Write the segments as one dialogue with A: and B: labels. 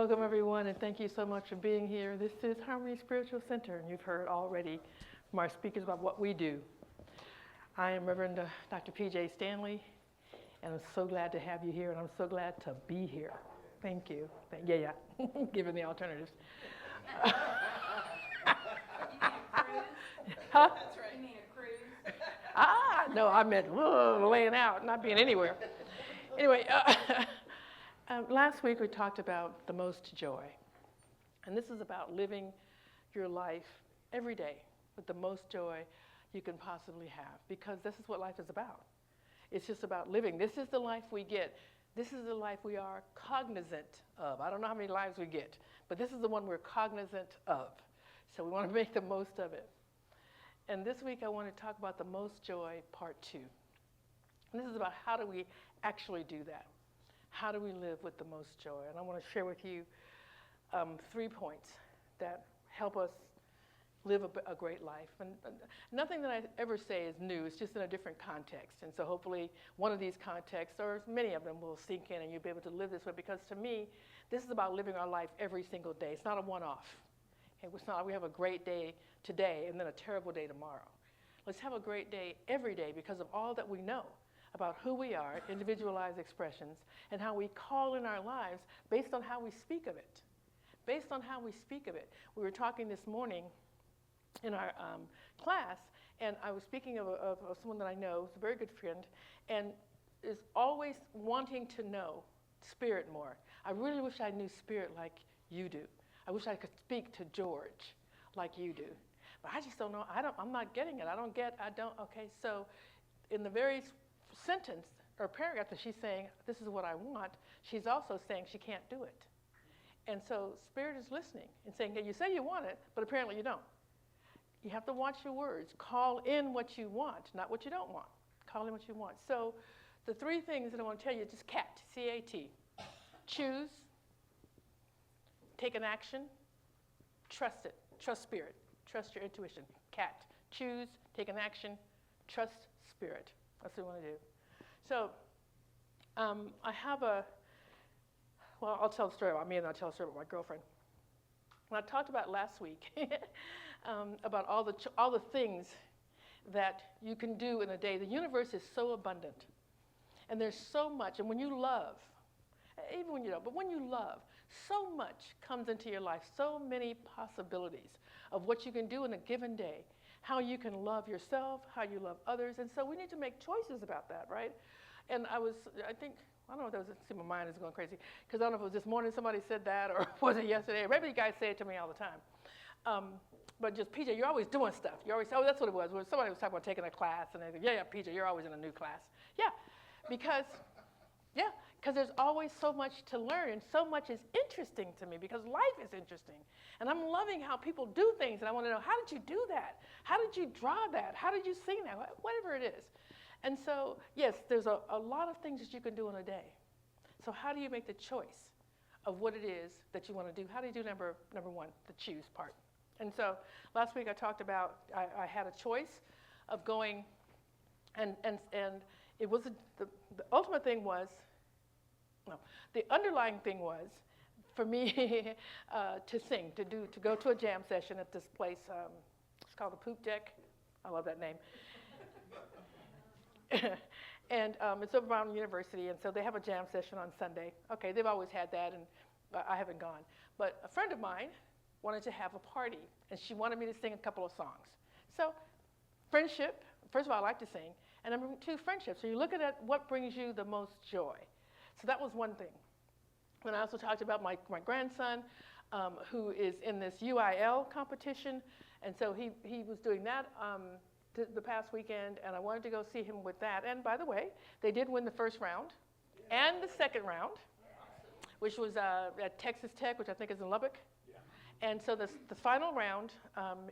A: Welcome, everyone, and thank you so much for being here. This is Harmony Spiritual Center, and you've heard already from our speakers about what we do. I am Reverend Dr. Pjae Stanley, and I'm so glad to have you here, and I'm so glad to be here. Thank you. Yeah, given the alternatives. Huh?
B: That's right. You mean a cruise?
A: No, I meant laying out, not being anywhere. Anyway, last week we talked about the most joy. And this is about living your life every day with the most joy you can possibly have, because this is what life is about. It's just about living. This is the life we get. This is the life we are cognizant of. I don't know how many lives we get, but this is the one we're cognizant of. So we want to make the most of it. And this week I want to talk about the most joy, part 2. And this is about how do we actually do that? How do we live with the most joy? And I want to share with you 3 points that help us live a great life. And nothing that I ever say is new. It's just in a different context. And so hopefully one of these contexts, or many of them, will sink in and you'll be able to live this way. Because to me, this is about living our life every single day. It's not a one-off. It's not like we have a great day today and then a terrible day tomorrow. Let's have a great day every day because of all that we know about who we are, individualized expressions, and how we call in our lives based on how we speak of it. Based on how we speak of it. We were talking this morning in our class, and I was speaking of someone that I know, is a very good friend, and is always wanting to know Spirit more. I really wish I knew Spirit like you do. I wish I could speak to George like you do. But I just don't know. I'm not getting it. Okay, so in the very sentence or paragraph that she's saying, this is what I want, she's also saying she can't do it. And so Spirit is listening and saying, yeah, you say you want it, but apparently you don't. You have to watch your words. Call in what you want, not what you don't want. Call in what you want. So the 3 things that I want to tell you, just CAT, C-A-T. Choose, take an action, trust it, trust Spirit, trust your intuition. CAT, choose, take an action, trust Spirit. That's what we want to do. So I have I'll tell a story about me and I'll tell a story about my girlfriend. When I talked about last week about all the things that you can do in a day, the universe is so abundant. And there's so much, and when you love, even when you don't, but when you love, so much comes into your life, so many possibilities of what you can do in a given day, how you can love yourself, how you love others, and so we need to make choices about that, right? And I don't know if that was, see, my mind is going crazy, because I don't know if it was this morning somebody said that, or was it yesterday, or maybe you guys say it to me all the time. But just, Pjae, you're always doing stuff. You're always, that's what it was. Somebody was talking about taking a class, and they said, yeah, Pjae, you're always in a new class. Yeah, because there's always so much to learn, and so much is interesting to me, because life is interesting. And I'm loving how people do things, and I want to know, how did you do that? How did you draw that? How did you sing that? Whatever it is. And so, yes, there's a lot of things that you can do in a day. So how do you make the choice of what it is that you want to do? How do you do number 1, the choose part? And so last week I talked about, I had a choice of going, and it was, the ultimate thing was, the underlying thing was for me to sing, to go to a jam session at this place. It's called the Poop Deck. I love that name. And it's over Brown University, and so they have a jam session on Sunday. Okay, they've always had that, and I haven't gone. But a friend of mine wanted to have a party, and she wanted me to sing a couple of songs. So friendship, first of all, I like to sing, and number 2, friendship. So you're looking at what brings you the most joy. So that was one thing. And I also talked about my grandson, who is in this UIL competition, and so he was doing that the past weekend, and I wanted to go see him with that. And by the way, they did win the first round and the second round, which was at Texas Tech, which I think is in Lubbock. And so the final round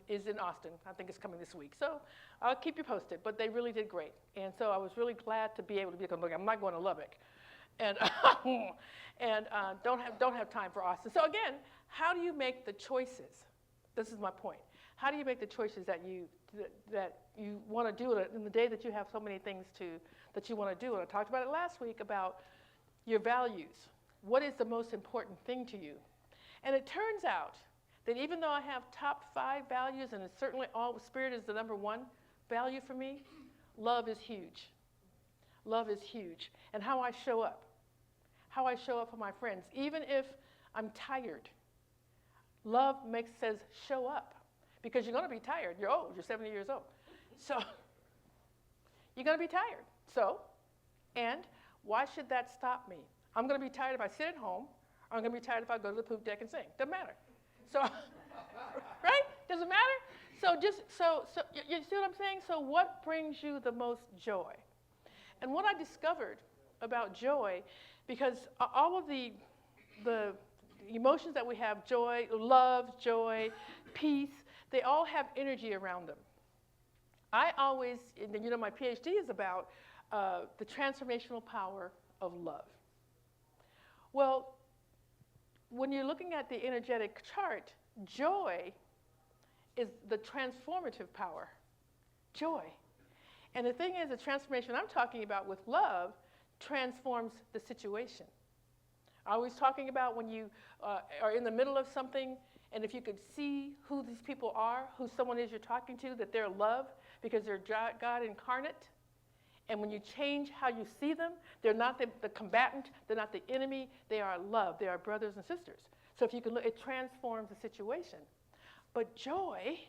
A: is in Austin. I think it's coming this week. So I'll keep you posted, but they really did great. And so I was really glad to be able to be, look, I'm not going to Lubbock. And don't have time for Austin. So again, how do you make the choices? This is my point. How do you make the choices that you want to do in the day that you have so many things that you want to do? And I talked about it last week about your values. What is the most important thing to you? And it turns out that even though I have top 5 values, and it's certainly all spirit is the number 1 value for me, love is huge. Love is huge. And how I show up for my friends, even if I'm tired. Love says show up, because you're going to be tired. You're old. You're 70 years old. So you're going to be tired. So, and why should that stop me? I'm going to be tired if I sit at home, or I'm going to be tired if I go to the poop deck and sing. Doesn't matter. So, right? Doesn't matter? So you see what I'm saying? So what brings you the most joy? And what I discovered about joy, because all of the emotions that we have, joy, love, joy, peace, they all have energy around them. I always, my PhD is about the transformational power of love. Well, when you're looking at the energetic chart, joy is the transformative power. Joy. And the thing is, the transformation I'm talking about with love transforms the situation. I was talking about when you are in the middle of something, and if you could see who these people are, who someone is you're talking to, that they're love because they're God incarnate. And when you change how you see them, they're not the combatant, they're not the enemy, they are love, they are brothers and sisters. So if you can look, it transforms the situation. But joy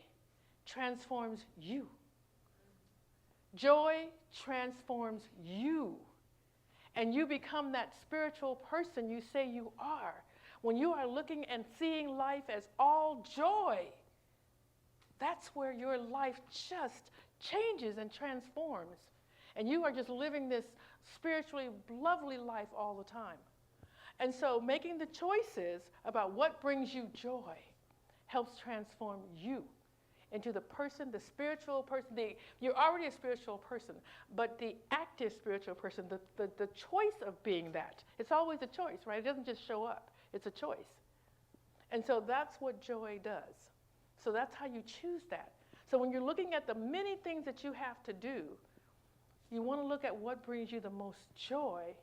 A: transforms you. Joy transforms you. And you become that spiritual person you say you are. When you are looking and seeing life as all joy, that's where your life just changes and transforms. And you are just living this spiritually lovely life all the time. And so making the choices about what brings you joy helps transform you into the person, the spiritual person. You're already a spiritual person, but the active spiritual person, the choice of being that, it's always a choice, right? It doesn't just show up. It's a choice. And so that's what joy does. So that's how you choose that. So when you're looking at the many things that you have to do, you want to look at what brings you the most joy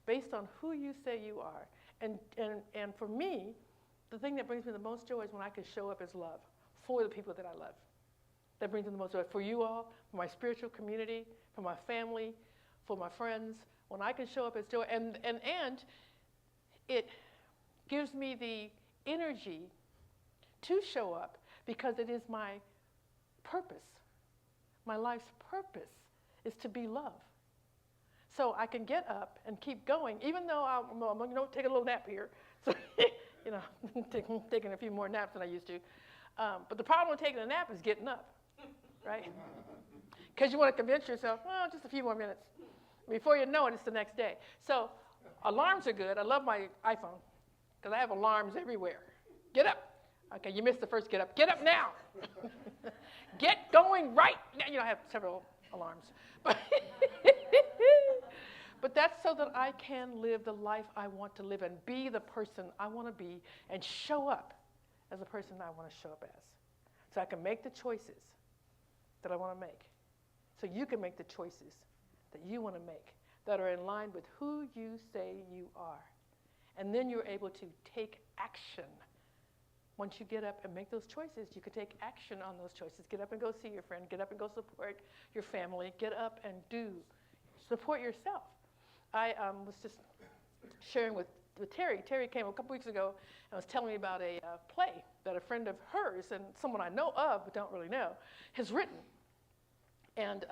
A: based on who you say you are. And for me, the thing that brings me the most joy is when I can show up as love for the people that I love. That brings me the most joy. For you all, for my spiritual community, for my family, for my friends, when I can show up as joy. And it gives me the energy to show up because it is my purpose. My life's purpose is to be love. So I can get up and keep going, even though I'm going to take a little nap here. So, taking a few more naps than I used to. But the problem with taking a nap is getting up, right? Because you want to convince yourself, well, just a few more minutes. Before you know it, it's the next day. So alarms are good. I love my iPhone because I have alarms everywhere. Get up. Okay, you missed the first get up. Get up now. Get going right now. I have several alarms. But that's so that I can live the life I want to live and be the person I want to be and show up as the person I want to show up as. So I can make the choices that I want to make. So you can make the choices that you want to make that are in line with who you say you are. And then you're able to take action. Once you get up and make those choices, you can take action on those choices. Get up and go see your friend. Get up and go support your family. Get up and do. Support yourself. I was just sharing with Terry. Terry came a couple weeks ago and was telling me about a play that a friend of hers and someone I know of but don't really know has written, and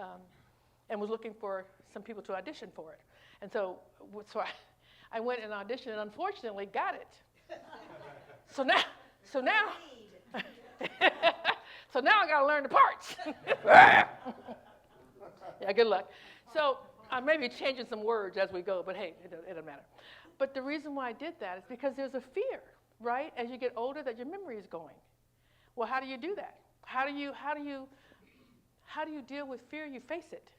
A: was looking for some people to audition for it. And so I went and auditioned and unfortunately got it. So now I got to learn the parts. Yeah, good luck. So I may be changing some words as we go, but hey, it doesn't matter. But the reason why I did that is because there's a fear, right? As you get older, that your memory is going. Well, how do you do that? How do you deal with fear? You face it.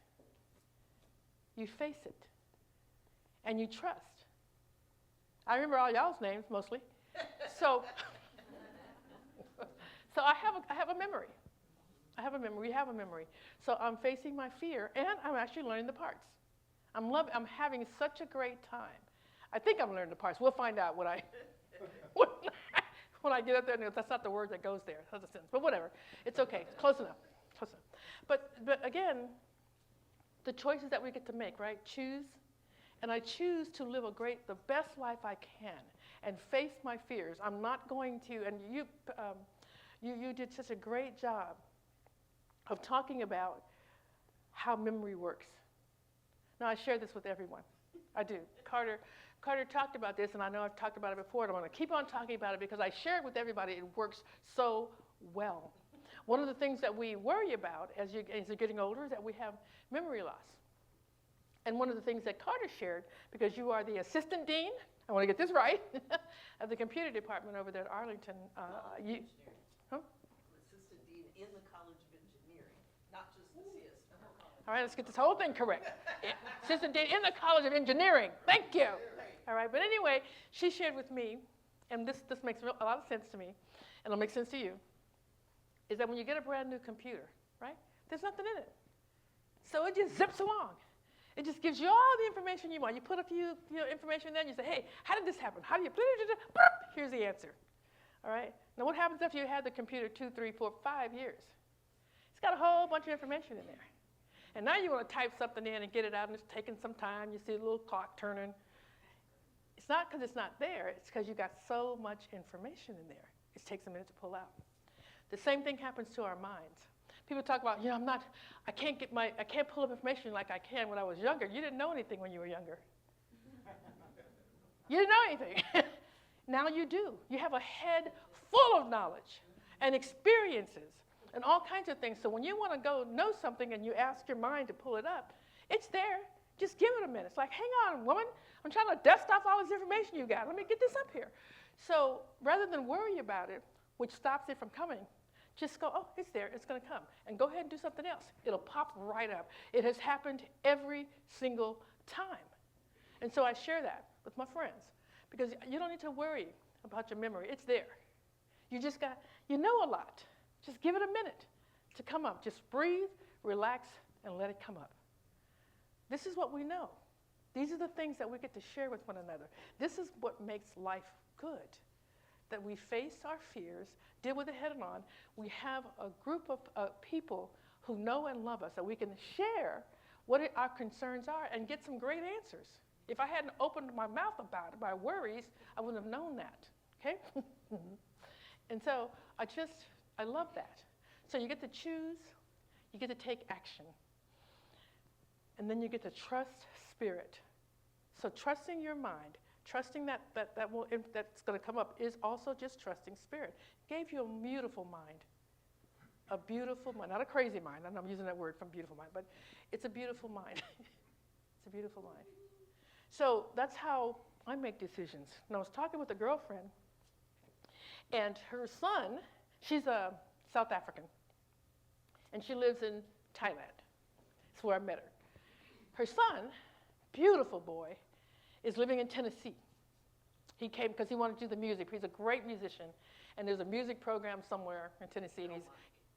A: You face it, and you trust. I remember all y'all's names mostly, so I have a memory. I have a memory. We have a memory. So I'm facing my fear, and I'm actually learning the parts. I'm having such a great time. I think I'm learning the parts. We'll find out when I get up there, and that's not the word that goes there. That's a sentence, but whatever. It's okay. It's close enough. Close enough. But again, the choices that we get to make, right? Choose. And I choose to live the best life I can and face my fears. I'm not going to, and you did such a great job of talking about how memory works. Now, I share this with everyone. I do. Carter talked about this, and I know I've talked about it before, and I'm going to keep on talking about it because I share it with everybody. It works so well. One of the things that we worry about as you're getting older is that we have memory loss. And one of the things that Carter shared, because you are the assistant dean, I want to get this right, of the computer department over there at Arlington.
C: Assistant dean in the College of Engineering, not just the CS.
A: All right, let's get this whole thing correct. Assistant dean in the College of Engineering. Thank you. All right, but anyway, she shared with me, and this makes a lot of sense to me, and it'll make sense to you, is that when you get a brand new computer, right, there's nothing in it. So it just zips along. It just gives you all the information you want. You put a few information in there, and you say, hey, how did this happen? How do you, here's the answer. All right? Now, what happens after you had the computer 2, 3, 4, 5 years? It's got a whole bunch of information in there. And now you want to type something in and get it out, and it's taking some time. You see a little clock turning. It's not because it's not there. It's because you got so much information in there. It takes a minute to pull out. The same thing happens to our minds. People talk about, I can't pull up information like I can when I was younger. You didn't know anything when you were younger. You didn't know anything. Now you do. You have a head full of knowledge and experiences and all kinds of things. So when you want to go know something and you ask your mind to pull it up, it's there. Just give it a minute. It's like, hang on, woman. I'm trying to dust off all this information you got. Let me get this up here. So rather than worry about it, which stops it from coming, just go, oh, it's there, it's going to come. And go ahead and do something else. It'll pop right up. It has happened every single time. And so I share that with my friends because you don't need to worry about your memory. It's there. You just got, you know a lot. Just give it a minute to come up. Just breathe, relax, and let it come up. This is what we know. These are the things that we get to share with one another. This is what makes life good. That we face our fears, deal with it head on. We have a group of people who know and love us, that we can share what our concerns are and get some great answers. If I hadn't opened my mouth about it, my worries, I wouldn't have known that, okay? And so I love that. So you get to choose, you get to take action, and then you get to trust spirit. So trusting your mind, trusting that's going to come up is also just trusting spirit. Gave you a beautiful mind, not a crazy mind. I know I'm using that word from beautiful mind, but it's a beautiful mind. It's a beautiful mind. So that's how I make decisions. And I was talking with a girlfriend, and her son, she's a South African, and she lives in Thailand. That's where I met her. Her son, beautiful boy, is living in Tennessee. He came because he wanted to do the music. He's a great musician, and there's a music program somewhere in Tennessee. And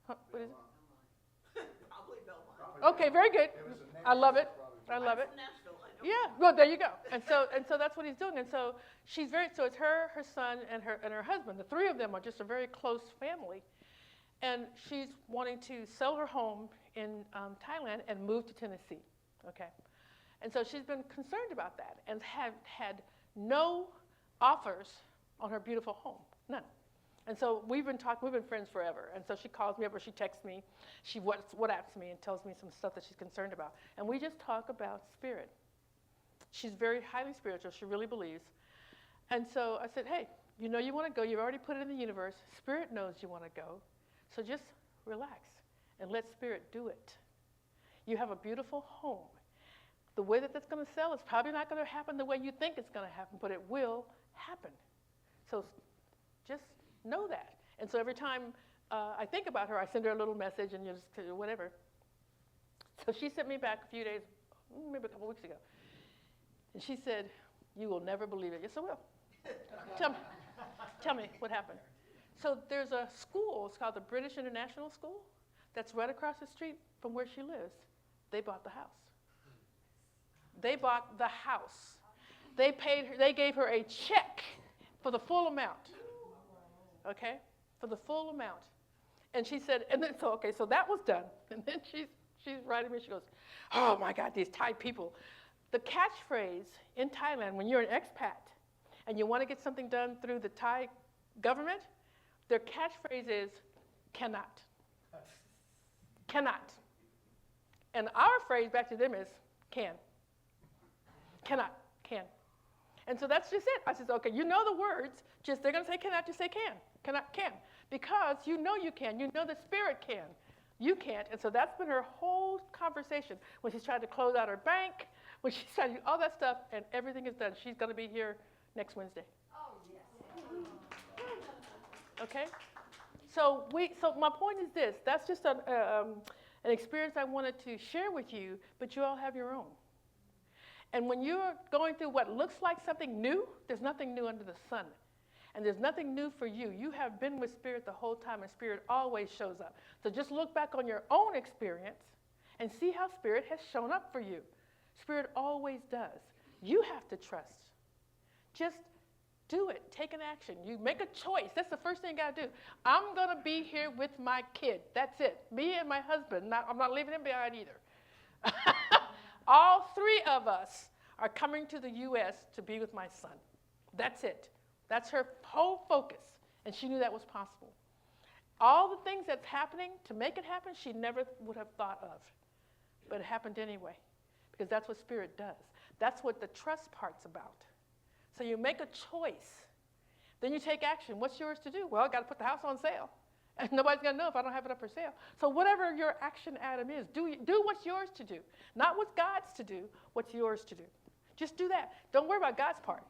A: what is it?
C: Probably Belmont.
A: Okay, very good. I love it. I love it.
C: Nashville, I know.
A: Yeah, well, there you go. And so that's what he's doing. And so so it's her son, and her husband. The three of them are just a very close family. And she's wanting to sell her home in Thailand and move to Tennessee. Okay, and so she's been concerned about that and had no offers on her beautiful home, none. And so we've been friends forever. And so she calls me up or she texts me, she WhatsApps me and tells me some stuff that she's concerned about. And we just talk about spirit. She's very highly spiritual, she really believes. And so I said, hey, you know you want to go, you've already put it in the universe, spirit knows you want to go, so just relax and let spirit do it. You have a beautiful home. The way that's going to sell is probably not going to happen the way you think it's going to happen, but it will happen. So just know that. And so every time I think about her, I send her a little message and just whatever. So she sent me back a few days, maybe a couple weeks ago. And she said, you will never believe it. Yes, I will. Tell me what happened. So there's a school, it's called the British International School, that's right across the street from where she lives. They bought the house. They bought the house. They paid her, they gave her a check for the full amount. okay, for the full amount. And she said, and then, so that was done. And then she's writing me, she goes, oh my God, these Thai people. The catchphrase in Thailand, when you're an expat and you want to get something done through the Thai government, their catchphrase is, cannot. Cannot. And our phrase back to them is, can. Cannot, can. And so that's just it. I said, okay, you know the words, just they're going to say cannot, just say can. Cannot, can. Because you know you can. You know the Spirit can. You can't. And so that's been her whole conversation when she's trying to close out her bank, when she's trying to do all that stuff, and everything is done. She's going to be here next Wednesday.
B: Oh, yes.
A: Okay? So my point is this. That's just an experience I wanted to share with you, but you all have your own. And when you're going through what looks like something new, there's nothing new under the sun. And there's nothing new for you. You have been with Spirit the whole time, and Spirit always shows up. So just look back on your own experience and see how Spirit has shown up for you. Spirit always does. You have to trust. Just do it. Take an action. You make a choice. That's the first thing you got to do. I'm going to be here with my kid. That's it. Me and my husband. I'm not leaving him behind either. All three of us are coming to the U.S. to be with my son. That's it. That's her whole focus, and she knew that was possible. All the things that's happening to make it happen, she never would have thought of. But it happened anyway, because that's what Spirit does. That's what the trust part's about. So you make a choice. Then you take action. What's yours to do? Well, I've got to put the house on sale. And nobody's going to know if I don't have it up for sale. So whatever your action item is, do what's yours to do. Not what's God's to do, what's yours to do. Just do that. Don't worry about God's part.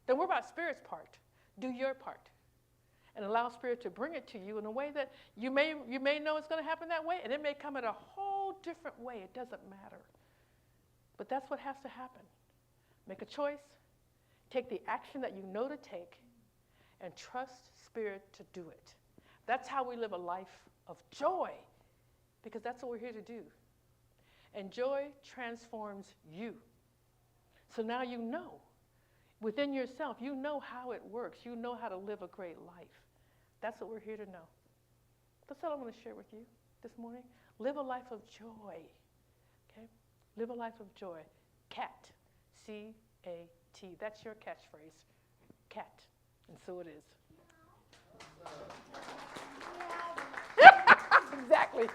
A: Don't worry about Spirit's part. Do your part. And allow Spirit to bring it to you in a way that you may know it's going to happen that way, and it may come in a whole different way. It doesn't matter. But that's what has to happen. Make a choice. Take the action that you know to take, and trust Spirit to do it. That's how we live a life of joy, because that's what we're here to do. And joy transforms you. So now you know. Within yourself, you know how it works. You know how to live a great life. That's what we're here to know. That's all I want to share with you this morning. Live a life of joy. Okay? Live a life of joy. CAT. C-A-T. That's your catchphrase. CAT. And so it is. Exactly.